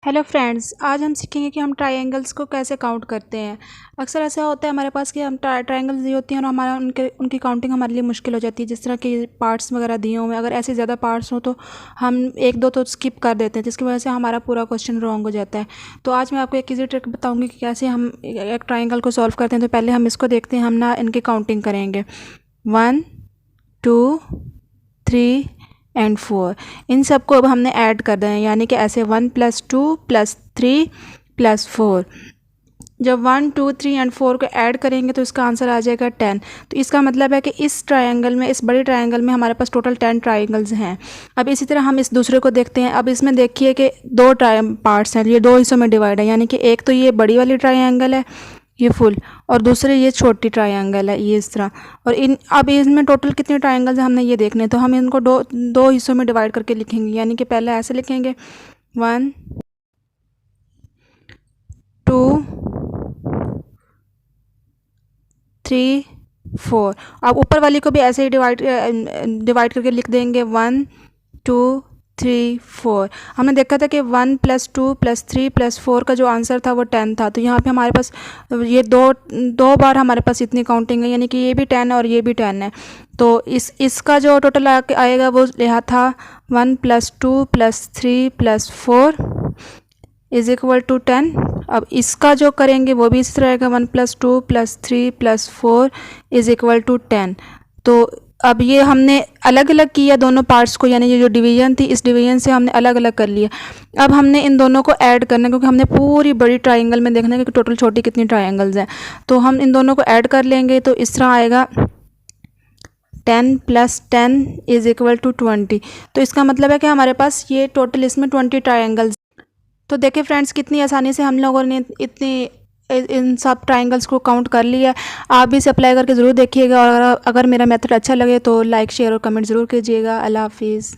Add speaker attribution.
Speaker 1: Hello friends, आज हम सीखेंगे कि हम ट्रायंगल्स को कैसे काउंट करते हैं। अक्सर ऐसा होता है हमारे पास कि हम ट्रायंगल्स दी होती हैं और हमारा उनकी काउंटिंग हमारे लिए मुश्किल हो जाती है। जिस तरह के पार्ट्स वगैरह दिए हुए हैं, अगर ऐसे ज़्यादा पार्ट्स हो तो हम एक दो तो स्किप कर देते हैं, जिसकी वजह से हमारा पूरा क्वेश्चन रॉन्ग हो जाता है। तो आज मैं आपको एक ईजी ट्रिक बताऊँगी कि कैसे हम एक ट्राइंगल को सॉल्व करते हैं। तो पहले हम इसको देखते हैं, हम ना इनकी काउंटिंग करेंगे 1 2 3 एंड 4। इन सबको अब हमने ऐड कर दें, यानी कि ऐसे 1 + 2 + 3 + 4। जब 1 2 3 एंड 4 को ऐड करेंगे तो इसका आंसर आ जाएगा 10। तो इसका मतलब है कि इस ट्रायंगल में, इस बड़े ट्रायंगल में हमारे पास टोटल 10 ट्रायंगल्स हैं। अब इसी तरह हम इस दूसरे को देखते हैं। अब इसमें देखिए कि दो पार्ट्स हैं, ये दो हिस्सों में डिवाइड है, यानी कि एक तो ये बड़ी वाली ट्रायंगल है ये फुल, और दूसरे ये छोटी ट्रायंगल है ये इस तरह। और अब इसमें टोटल कितने ट्रायंगल्स हैं हमने ये देखने, तो हम इनको दो दो हिस्सों में डिवाइड करके लिखेंगे। यानी कि पहले ऐसे लिखेंगे 1 2 3 4। अब ऊपर वाली को भी ऐसे ही डिवाइड करके लिख देंगे 1 2 3 4। हमने देखा था कि 1 + 2 + 3 + 4 का जो आंसर था वो 10 था। तो यहाँ पे हमारे पास ये दो बार हमारे पास इतनी काउंटिंग है, यानी कि ये भी 10 है और ये भी 10 है। तो इसका जो टोटल आएगा वो यह था 1 + 2 + 3 + 4 = 10। अब इसका जो करेंगे वो भी इस तरह रहेगा 1 + 2 + 3 + 4 = 10। तो अब ये हमने अलग अलग किया दोनों पार्ट्स को, यानी ये जो डिवीज़न थी इस डिवीज़न से हमने अलग अलग कर लिया। अब हमने इन दोनों को ऐड करना है, क्योंकि हमने पूरी बड़ी ट्रायंगल में देखना है कि टोटल छोटी कितनी ट्रायंगल्स हैं। तो हम इन दोनों को ऐड कर लेंगे, तो इस तरह आएगा 10 + 10 = 20। तो इसका मतलब है कि हमारे पास ये टोटल इसमें 20 ट्रायंगल्स। तो देखिए फ्रेंड्स, कितनी आसानी से हम लोगों ने इन सब ट्रायंगल्स को काउंट कर लिया। आप भी इसे अप्लाई करके ज़रूर देखिएगा, और अगर मेरा मेथड अच्छा लगे तो लाइक शेयर और कमेंट ज़रूर कीजिएगा। अल्लाह हाफिज़।